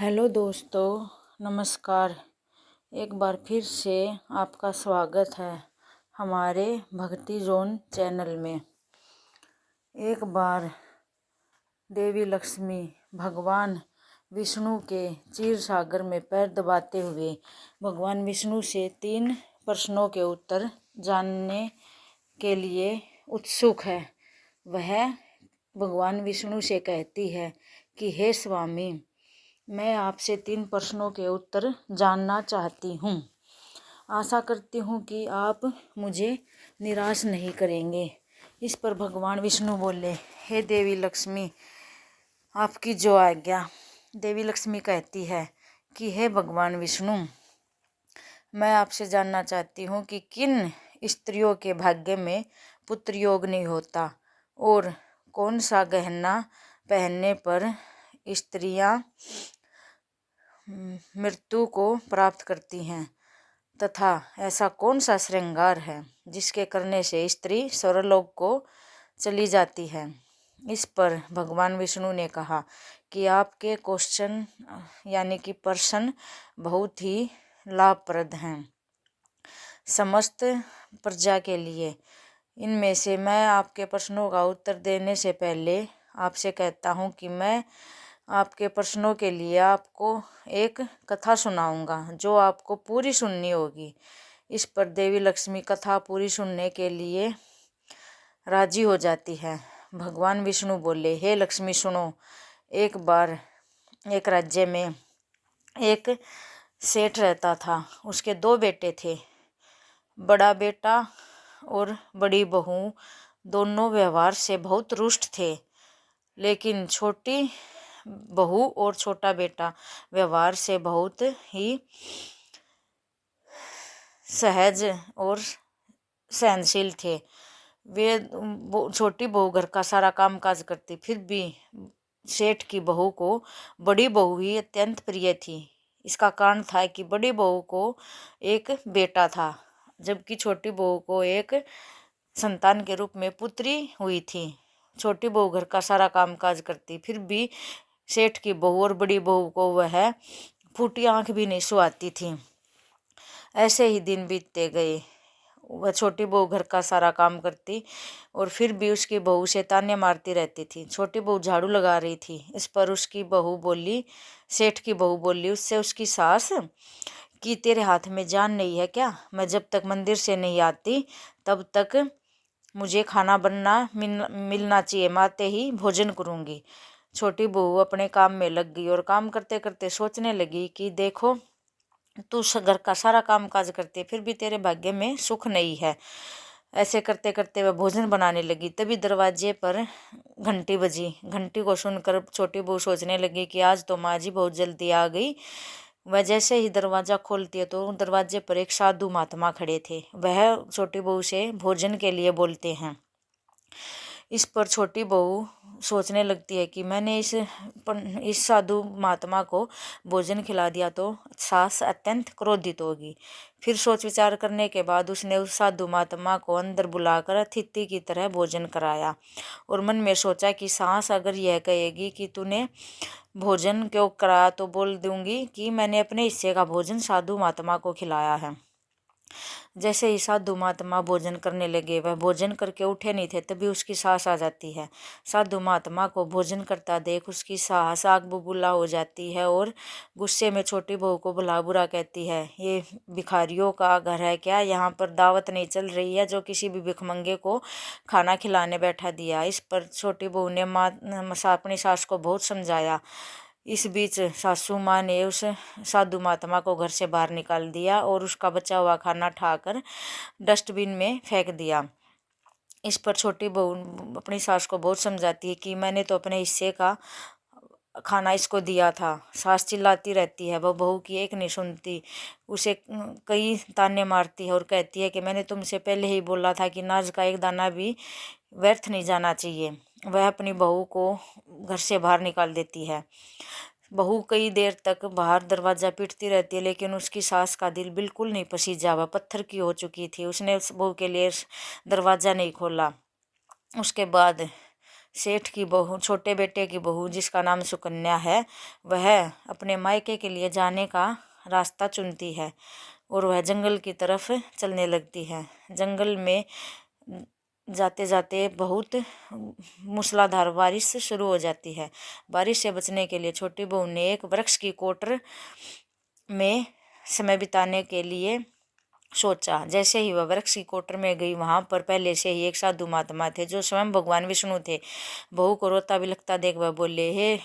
Hello दोस्तों, नमस्कार। एक बार फिर से आपका स्वागत है हमारे भक्ति जोन चैनल में। एक बार देवी लक्ष्मी भगवान विष्णु के क्षीर सागर में पैर दबाते हुए भगवान विष्णु से 3 प्रश्नों के उत्तर जानने के लिए उत्सुक है। वह भगवान विष्णु से कहती है कि हे स्वामी, मैं आपसे 3 प्रश्नों के उत्तर जानना चाहती हूँ। आशा करती हूँ कि आप मुझे निराश नहीं करेंगे। इस पर भगवान विष्णु बोले, हे देवी लक्ष्मी, आपकी जो आज्ञा। देवी लक्ष्मी कहती है कि हे भगवान विष्णु, मैं आपसे जानना चाहती हूँ कि किन स्त्रियों के भाग्य में पुत्र योग नहीं होता और कौन सा गहना पहनने पर स्त्रियां मृत्यु को प्राप्त करती हैं तथा ऐसा कौन सा श्रृंगार है जिसके करने से स्त्री स्वर्गलोक को चली जाती है। इस पर भगवान विष्णु ने कहा कि आपके क्वेश्चन यानी कि प्रश्न बहुत ही लाभप्रद हैं समस्त प्रजा के लिए। इनमें से मैं आपके प्रश्नों का उत्तर देने से पहले आपसे कहता हूँ कि मैं आपके प्रश्नों के लिए आपको एक कथा सुनाऊंगा जो आपको पूरी सुननी होगी। इस पर देवी लक्ष्मी कथा पूरी सुनने के लिए राजी हो जाती है। भगवान विष्णु बोले, हे लक्ष्मी सुनो। एक बार एक राज्य में एक सेठ रहता था। उसके 2 बेटे थे। बड़ा बेटा और बड़ी बहू दोनों व्यवहार से बहुत रुष्ट थे, लेकिन छोटी बहू और छोटा बेटा व्यवहार से बहुत ही सहज और सहनशील थे। वे छोटी बहू घर का सारा काम काज करती, फिर भी सेठ की बहू को बड़ी बहू ही अत्यंत प्रिय थी। इसका कारण था कि बड़ी बहू को एक बेटा था, जबकि छोटी बहू को एक संतान के रूप में पुत्री हुई थी। छोटी बहू घर का सारा काम काज करती, फिर भी सेठ की बहू और बड़ी बहू को वह फूटी आंख भी नहीं सुहाती थी। ऐसे ही दिन बीतते गए। वह छोटी बहू घर का सारा काम करती और फिर भी उसकी बहू से ताने मारती रहती थी। छोटी बहू झाड़ू लगा रही थी। इस पर उसकी बहू बोली, सेठ की बहू बोली उससे उसकी सास कि तेरे हाथ में जान नहीं है क्या? मैं जब तक मंदिर से नहीं आती तब तक मुझे खाना बनना मिलना चाहिए, मैं आते ही भोजन करूँगी। छोटी बहू अपने काम में लग गई और काम करते करते सोचने लगी कि देखो, तू घर का सारा काम काज करती फिर भी तेरे भाग्य में सुख नहीं है। ऐसे करते करते वह भोजन बनाने लगी। तभी दरवाजे पर घंटी बजी। घंटी को सुनकर छोटी बहू सोचने लगी कि आज तो माँ जी बहुत जल्दी आ गई। वह जैसे ही दरवाज़ा खोलती है तो दरवाजे पर एक साधु महात्मा खड़े थे। वह छोटी बहू से भोजन के लिए बोलते हैं। इस पर छोटी बहू सोचने लगती है कि मैंने इस साधु महात्मा को भोजन खिला दिया तो सास अत्यंत क्रोधित होगी। फिर सोच विचार करने के बाद उसने उस साधु महात्मा को अंदर बुलाकर अतिथि की तरह भोजन कराया और मन में सोचा कि सास अगर यह कहेगी कि तूने भोजन क्यों कराया तो बोल दूंगी कि मैंने अपने हिस्से का भोजन साधु महात्मा को खिलाया है। जैसे ही साधु महात्मा भोजन करने लगे, वह भोजन करके उठे नहीं थे, तभी उसकी सास आ जाती है। साधु महात्मा को भोजन करता देख उसकी सास आग बबूला हो जाती है और गुस्से में छोटी बहू को भला बुरा कहती है, ये भिखारियों का घर है क्या? यहाँ पर दावत नहीं चल रही है जो किसी भी भिखमंगे को खाना खिलाने बैठा दिया। इस पर छोटी बहू ने अपनी सास को बहुत समझाया। इस बीच सासू माँ ने उस साधु महात्मा को घर से बाहर निकाल दिया और उसका बचा हुआ खाना उठाकर डस्टबिन में फेंक दिया। इस पर छोटी बहू अपनी सास को बहुत समझाती है कि मैंने तो अपने हिस्से का खाना इसको दिया था। सास चिल्लाती रहती है, वह बहू की एक नहीं सुनती, उसे कई ताने मारती है और कहती है कि मैंने तुमसे पहले ही बोला था कि अनाज का एक दाना भी व्यर्थ नहीं जाना चाहिए। वह अपनी बहू को घर से बाहर निकाल देती है। बहू कई देर तक बाहर दरवाज़ा पीटती रहती है, लेकिन उसकी सास का दिल बिल्कुल नहीं पसीजा, वह पत्थर की हो चुकी थी। उसने उस बहू के लिए दरवाज़ा नहीं खोला। उसके बाद सेठ की बहू, छोटे बेटे की बहू जिसका नाम सुकन्या है, वह अपने मायके के लिए जाने का रास्ता चुनती है और वह जंगल की तरफ चलने लगती है। जंगल में जाते जाते बहुत मूसलाधार बारिश शुरू हो जाती है। बारिश से बचने के लिए छोटी बहू ने एक वृक्ष की कोटर में समय बिताने के लिए सोचा। जैसे ही वह वृक्ष की कोटर में गई, वहां पर पहले से ही एक साधु महात्मा थे जो स्वयं भगवान विष्णु थे। बहू को रोता बिलखता देख वह बोले, हे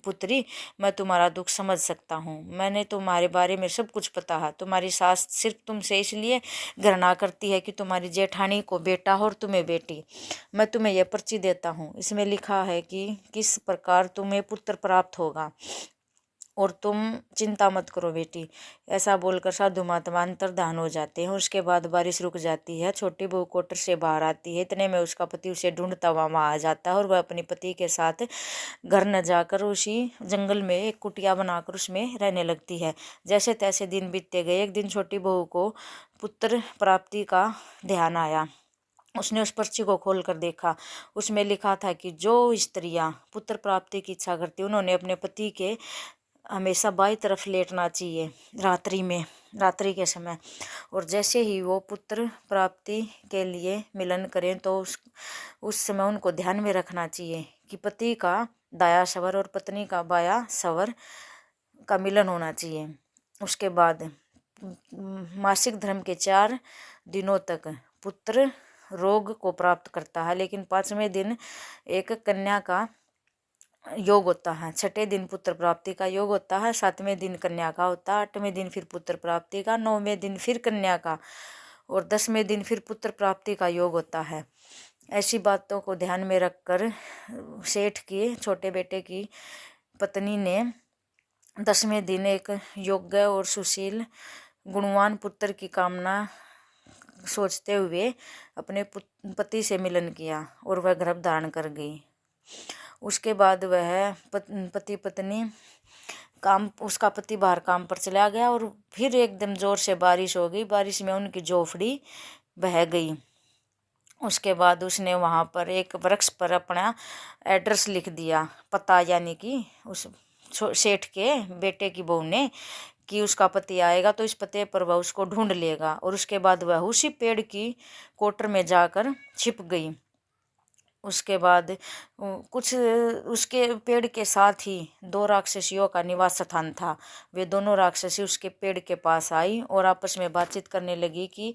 पुत्री, मैं तुम्हारा दुख समझ सकता हूँ। मैंने तुम्हारे बारे में सब कुछ पता है। तुम्हारी सास सिर्फ तुमसे इसलिए घृणा करती है कि तुम्हारी जेठानी को बेटा और तुम्हें बेटी। मैं तुम्हें यह पर्ची देता हूँ, इसमें लिखा है कि किस प्रकार तुम्हें पुत्र प्राप्त होगा और तुम चिंता मत करो बेटी। ऐसा बोलकर साधु महात्मा अंतर्धान हो जाते हैं। उसके बाद बारिश रुक जाती है। छोटी बहू कोटर से बाहर आती है। इतने में उसका पति उसे ढूंढता हुआ वहाँ आ जाता है और वह अपने पति के साथ घर न जाकर उसी जंगल में एक कुटिया बनाकर उसमें रहने लगती है। जैसे तैसे दिन बीतते गए। एक दिन छोटी बहू को पुत्र प्राप्ति का ध्यान आया। उसने उस पर्ची को खोलकर देखा। उसमें लिखा था कि जो स्त्रियां पुत्र प्राप्ति की इच्छा करती उन्होंने अपने पति के हमेशा बाई तरफ लेटना चाहिए रात्रि के समय। और जैसे ही वो पुत्र प्राप्ति के लिए मिलन करें तो उस समय उनको ध्यान में रखना चाहिए कि पति का दाया स्वर और पत्नी का बाया स्वर का मिलन होना चाहिए। उसके बाद मासिक धर्म के 4 दिनों तक पुत्र रोग को प्राप्त करता है, लेकिन 5वें दिन एक कन्या का योग होता है। 6ठे दिन पुत्र प्राप्ति का योग होता है। 7वें दिन कन्या का होता है। 8वें दिन फिर पुत्र प्राप्ति का। 9वें दिन फिर कन्या का और 10वें दिन फिर पुत्र प्राप्ति का योग होता है। ऐसी बातों को ध्यान में रखकर सेठ के छोटे बेटे की पत्नी ने 10वें दिन एक योग्य और सुशील गुणवान पुत्र की कामना सोचते हुए अपने पति से मिलन किया और वह गर्भ धारण कर गई। उसके बाद वह पति पत्नी उसका पति बाहर काम पर चला गया और फिर एकदम जोर से बारिश हो गई। बारिश में उनकी झोपड़ी बह गई। उसके बाद उसने वहाँ पर एक वृक्ष पर अपना एड्रेस लिख दिया, पता, यानी कि उस सेठ के बेटे की बहू ने, कि उसका पति आएगा तो इस पते पर वह उसको ढूंढ लेगा। और उसके बाद वह उसी पेड़ की कोटर में जाकर छिप गई। उसके बाद कुछ उसके पेड़ के साथ ही 2 राक्षसियों का निवास स्थान था। वे दोनों राक्षसी उसके पेड़ के पास आई और आपस में बातचीत करने लगी कि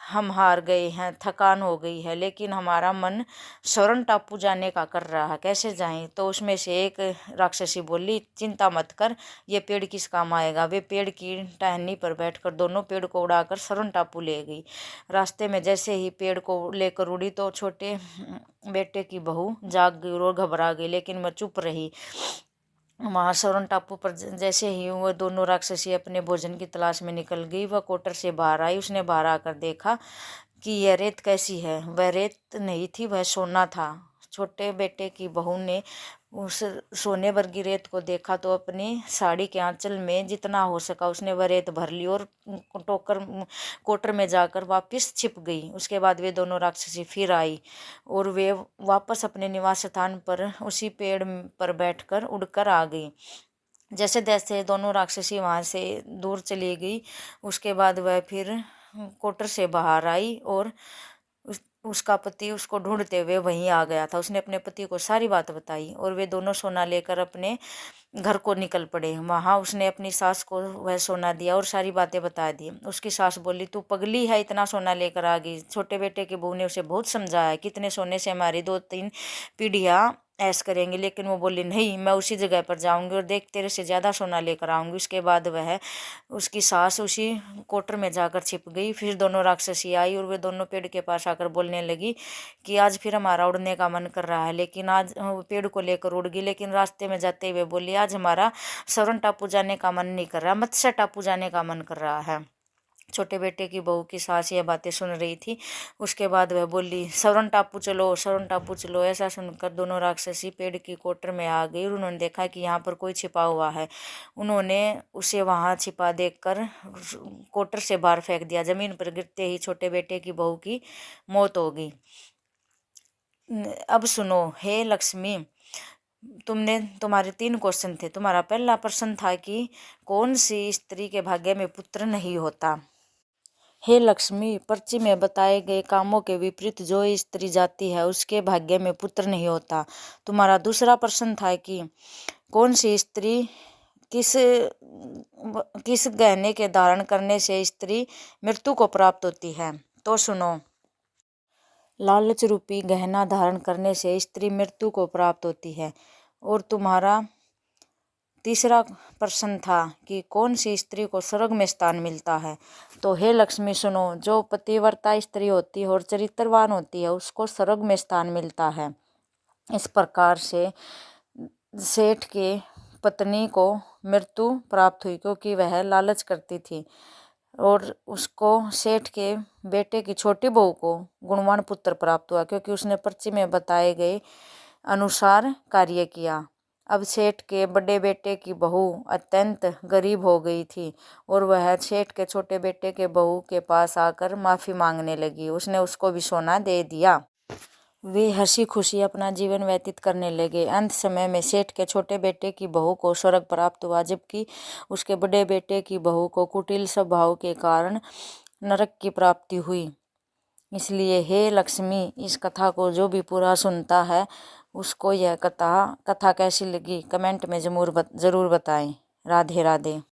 हम हार गए हैं, थकान हो गई है, लेकिन हमारा मन स्वर्ण टापू जाने का कर रहा है, कैसे जाएं। तो उसमें से एक राक्षसी बोली, चिंता मत कर, ये पेड़ किस काम आएगा। वे पेड़ की टहनी पर बैठकर दोनों पेड़ को उड़ाकर स्वर्ण टापू ले गई। रास्ते में जैसे ही पेड़ को लेकर उड़ी तो छोटे बेटे की बहू जाग गई और घबरा गई, लेकिन वह चुप रही। वहाँ स्वर्ण टापू पर जैसे ही वह दोनों राक्षसी अपने भोजन की तलाश में निकल गई, वह कोटर से बाहर आई। उसने बाहर आकर देखा कि यह रेत कैसी है। वह रेत नहीं थी, वह सोना था। छोटे बेटे की बहू ने उस सोने वर्गी रेत को देखा तो अपनी साड़ी के आंचल में जितना हो सका उसने वह रेत भर ली और कोटर में जाकर वापस छिप गई। उसके बाद वे दोनों राक्षसी फिर आई और वे वापस अपने निवास स्थान पर उसी पेड़ पर बैठकर उड़कर आ गई। जैसे तैसे दोनों राक्षसी वहाँ से दूर चली गई। उसके बाद वह फिर कोटर से बाहर आई और उसका पति उसको ढूंढते हुए वहीं आ गया था। उसने अपने पति को सारी बात बताई और वे दोनों सोना लेकर अपने घर को निकल पड़े। वहाँ उसने अपनी सास को वह सोना दिया और सारी बातें बता दी। उसकी सास बोली, तू पगली है, इतना सोना लेकर आ गई। छोटे बेटे की बहू ने उसे बहुत समझाया कि इतने सोने से हमारी 2-3 पीढ़ियाँ ऐश करेंगे, लेकिन वो बोली, नहीं, मैं उसी जगह पर जाऊंगी और देख तेरे से ज़्यादा सोना लेकर आऊंगी। उसके बाद वह उसकी सास उसी कोटर में जाकर छिप गई। फिर दोनों राक्षसी आई और वे दोनों पेड़ के पास आकर बोलने लगी कि आज फिर हमारा उड़ने का मन कर रहा है, लेकिन आज पेड़ को लेकर उड़ गई। लेकिन रास्ते में जाते हुए बोली, आज हमारा स्वर्ण टापू जाने का मन नहीं कर रहा, मत्स्य टापू जाने का मन कर रहा है। छोटे बेटे की बहू की सास ये बातें सुन रही थी। उसके बाद वह बोली, स्वर्ण टापू चलो, स्वर्ण टापू चलो। ऐसा सुनकर दोनों राक्षसी पेड़ की कोटर में आ गई और उन्होंने देखा कि यहाँ पर कोई छिपा हुआ है। उन्होंने उसे वहाँ छिपा देखकर कोटर से बाहर फेंक दिया। जमीन पर गिरते ही छोटे बेटे की बहू की मौत हो गई। अब सुनो हे लक्ष्मी, तुम्हारे 3 क्वेश्चन थे। तुम्हारा पहला प्रश्न था कि कौन सी स्त्री के भाग्य में पुत्र नहीं होता। हे लक्ष्मी, पर्ची में बताए गए कामों के विपरीत जो स्त्री जाती है उसके भाग्य में पुत्र नहीं होता। तुम्हारा दूसरा प्रश्न था कि कौन सी स्त्री किस किस गहने के धारण करने से स्त्री मृत्यु को प्राप्त होती है। तो सुनो, लालच रूपी गहना धारण करने से स्त्री मृत्यु को प्राप्त होती है। और तुम्हारा तीसरा प्रश्न था कि कौन सी स्त्री को स्वर्ग में स्थान मिलता है। तो हे लक्ष्मी सुनो, जो पतिव्रता स्त्री होती है और चरित्रवान होती है उसको स्वर्ग में स्थान मिलता है। इस प्रकार से सेठ के पत्नी को मृत्यु प्राप्त हुई क्योंकि वह लालच करती थी, और उसको सेठ के बेटे की छोटी बहू को गुणवान पुत्र प्राप्त हुआ क्योंकि उसने पर्ची में बताए गए अनुसार कार्य किया। अब सेठ के बड़े बेटे की बहू अत्यंत गरीब हो गई थी और वह सेठ के छोटे बेटे के बहू के पास आकर माफ़ी मांगने लगी। उसने उसको भी सोना दे दिया। वे हंसी खुशी अपना जीवन व्यतीत करने लगे। अंत समय में सेठ के छोटे बेटे की बहू को स्वर्ग प्राप्त हुआ, जबकि उसके बड़े बेटे की बहू को कुटिल स्वभाव के कारण नरक की प्राप्ति हुई। इसलिए हे लक्ष्मी, इस कथा को जो भी पूरा सुनता है उसको यह कथा कैसी लगी कमेंट में ज़रूर बताएं। राधे राधे।